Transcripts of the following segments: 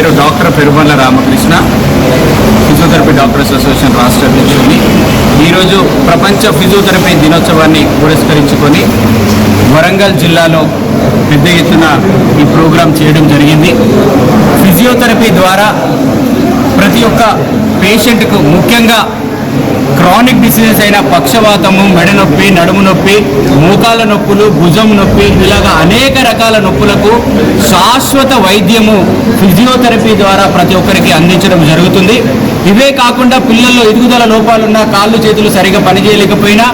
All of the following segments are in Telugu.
పేరు doctor Perumalla Ramakrishna, physiotherapy doctors association రాష్ట్ర అధ్యక్షుడిని. ఈరోజు ప్రపంచ ఫిజియోథెరపీ దినోత్సవాన్ని పురస్కరించుకొని వరంగల్ జిల్లాలో పెద్ద ఎత్తున ఈ ప్రోగ్రాం చేయడం జరిగింది. ఫిజియోథెరపీ ద్వారా ప్రతి ఒక్క పేషెంట్కు, ముఖ్యంగా క్రానిక్ డిసీజెస్ అయిన పక్షవాతము, మెడ నొప్పి, నడుము నొప్పి, మోకాళ్ళ నొప్పులు, భుజం నొప్పి, ఇలాగా అనేక రకాల నొప్పులకు శాశ్వత వైద్యము ఫిజియోథెరపీ ద్వారా ప్రతి ఒక్కరికి అందించడం జరుగుతుంది. ఇవే కాకుండా పిల్లల్లో ఎదుగుదల లోపాలున్నా, కాళ్ళు చేతులు సరిగా పనిచేయలేకపోయినా,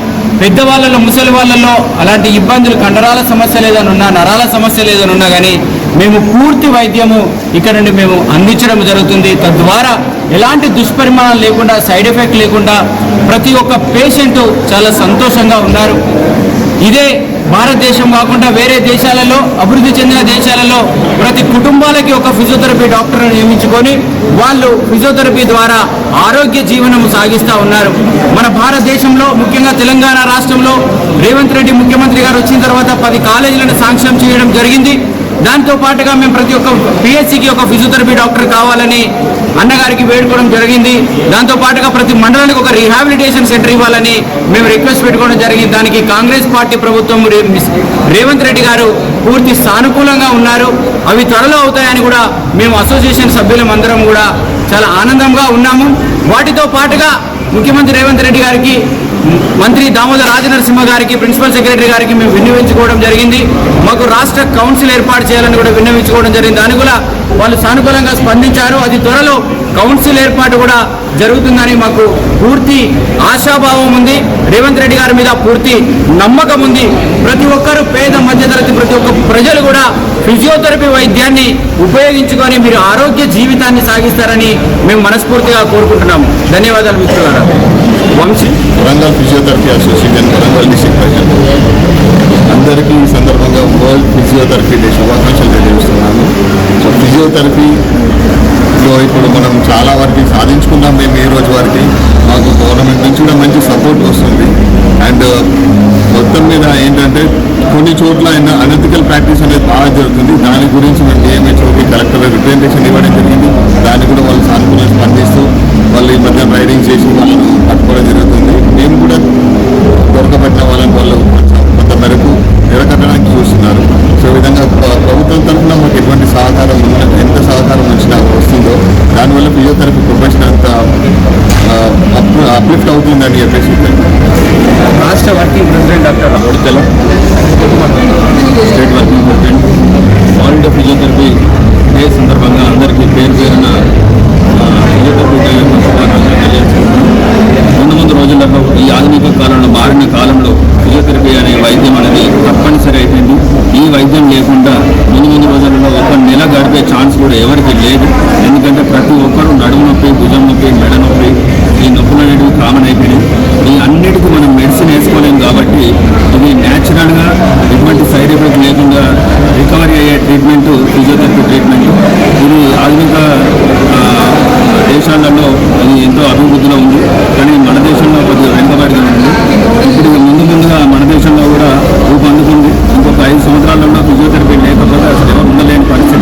పెద్దవాళ్ళలో, ముసలి వాళ్ళలో అలాంటి ఇబ్బందులు, కండరాల సమస్యలు ఏదైనా ఉన్నా, నరాల సమస్యలు ఏదైనా ఉన్నా కానీ మేము పూర్తి వైద్యము ఇక్కడ నుండి మేము అందించడం జరుగుతుంది. తద్వారా ఎలాంటి దుష్పరిమాణాలు లేకుండా, సైడ్ ఎఫెక్ట్ లేకుండా ప్రతి ఒక్క పేషెంట్ చాలా సంతోషంగా ఉన్నారు. ఇదే భారతదేశం కాకుండా వేరే దేశాలలో, అభివృద్ధి చెందిన దేశాలలో ప్రతి కుటుంబాలకి ఒక ఫిజియోథెరపీ డాక్టర్ను నియమించుకొని వాళ్ళు ఫిజియోథెరపీ ద్వారా ఆరోగ్య జీవనం సాగిస్తూ ఉన్నారు. మన భారతదేశంలో, ముఖ్యంగా తెలంగాణ రాష్ట్రంలో రేవంత్ రెడ్డి ముఖ్యమంత్రి గారు వచ్చిన తర్వాత 10 కాలేజీలను శాంక్షన్ చేయడం జరిగింది. దాంతో పాటుగా మేము ప్రతి ఒక్క పిహెచ్సికి ఒక ఫిజియోథెరపీ డాక్టర్ కావాలని అన్నగారికి వేడుకోవడం జరిగింది. దాంతో పాటుగా ప్రతి మండలానికి ఒక రీహాబిలిటేషన్ సెంటర్ ఇవ్వాలని మేము రిక్వెస్ట్ పెట్టుకోవడం జరిగింది. దానికి కాంగ్రెస్ పార్టీ ప్రభుత్వం, రేవంత్ రెడ్డి గారు పూర్తి సానుకూలంగా ఉన్నారు. అవి త్వరలో అవుతాయని కూడా మేము అసోసియేషన్ సభ్యులం అందరం కూడా చాలా ఆనందంగా ఉన్నాము. వాటితో పాటుగా ముఖ్యమంత్రి రేవంత్ రెడ్డి గారికి, మంత్రి దామోదర్ రాజనరసింహ గారికి, ప్రిన్సిపల్ సెక్రటరీ గారికి మేము విన్నవించుకోవడం జరిగింది. మాకు రాష్ట్ర కౌన్సిల్ ఏర్పాటు చేయాలని కూడా విన్నవించుకోవడం జరిగింది. దాని కూడా వాళ్ళు సానుకూలంగా స్పందించారు. అది త్వరలో కౌన్సిల్ ఏర్పాటు కూడా జరుగుతుందని మాకు పూర్తి ఆశాభావం ఉంది. రేవంత్ రెడ్డి గారి మీద పూర్తి నమ్మకం ఉంది. ప్రతి ఒక్కరూ, పేద మధ్యతరగతి ప్రతి ఒక్క ప్రజలు కూడా ఫిజియోథెరపీ వైద్యాన్ని ఉపయోగించుకొని మీరు ఆరోగ్య జీవితాన్ని సాగిస్తారని మేము మనస్ఫూర్తిగా కోరుకుంటున్నాము. ధన్యవాదాలు మిత్రులారా. Vamshi, Warangal physiotherapy association Warangal district president. అందరికీ ఈ సందర్భంగా వరల్డ్ ఫిజియోథెరపీ డే శుభాకాంక్షలు తెలియజేస్తున్నాను. సో ఫిజియోథెరపీలో ఇప్పుడు మనం చాలా వరకు సాధించుకున్నాం. మేము ఈ రోజు వరకు మాకు గవర్నమెంట్ నుంచి కూడా మంచి సపోర్ట్ వస్తుంది. అండ్ మొత్తం మీద ఏంటంటే కొన్ని చోట్ల అనెథికల్ ప్రాక్టీస్ అనేది బాగా జరుగుతుంది. దాని గురించి మేము డిఎంహెచ్ఓకి కలెక్టర్ రిప్రజెంటేషన్ ఇవ్వడం జరిగింది. దాన్ని కూడా వాళ్ళు సానుకూలంగా స్పందిస్తూ వాళ్ళు ఈ మధ్య రైడింగ్ చేసి వాళ్ళను పట్టుకోవడం జరుగుతుంది. మేము కూడా దొరకబట్టిన వాళ్ళని వాళ్ళు కొంత మేరకు నిరకట్టడానికి చూస్తున్నారు. సో ఈ విధంగా ప్రభుత్వం తరఫున మాకు ఎటువంటి సహకారం ఎంత సహకారం వచ్చినా వస్తుందో దానివల్ల ఫిజియోథెరపీ ప్రొఫెషన్ అంతా అప్లిఫ్ట్ అవుతుందని చెప్పేసి రాష్ట్ర వర్కింగ్ ప్రెసిడెంట్ డాక్టర్ ఓడితల, state working president. World physiotherapy day సందర్భంగా అందరికీ పేరు పేరున ఫిజియోథెరపీ డే యొక్క శుభాకాంక్షలు తెలియజేస్తున్నాను. ముందు రోజులలో, ఈ ఆధునిక కాలంలో, మారిన కాలంలో ఫిజియోథెరపీ అనే వైద్యం అనేది తప్పనిసరి అయిపోయింది. ఈ వైద్యం లేకుండా ముందు రోజులలో ఒక నెల గడిపే ఛాన్స్ కూడా ఎవరికి లేదు. ఎందుకంటే ప్రతి ఒక్కరూ నడుము నొప్పి, భుజం నొప్పి, మెడ నొప్పి, ఈ నొప్పులు అనేవి కామన్ అయిపోయినాయి. ఈ అన్నిటికీ మనం మెడిసిన్ వేసుకోలేము కాబట్టి ఇది న్యాచురల్గా ఎటువంటి సైడ్ ఎఫెక్ట్ లేకుండా రికవరీ అయ్యే ట్రీట్మెంట్ ఫిజియోథెరపీ ట్రీట్మెంట్. ఇది ఆధునిక దేశాలలో అది ఎంతో అభివృద్ధిలో ఉంది, కానీ మన దేశంలో కొద్దిగా వెనుకబడిగా ఉంది. ఇప్పుడు ముందుగా మన దేశంలో కూడా రూపొందుతుంది. ఇంకొక 5 సంవత్సరాలలో ఫిజియోథెరపీ లేకపోతే అసలు ఎవరు ఉండలేని పరిస్థితి.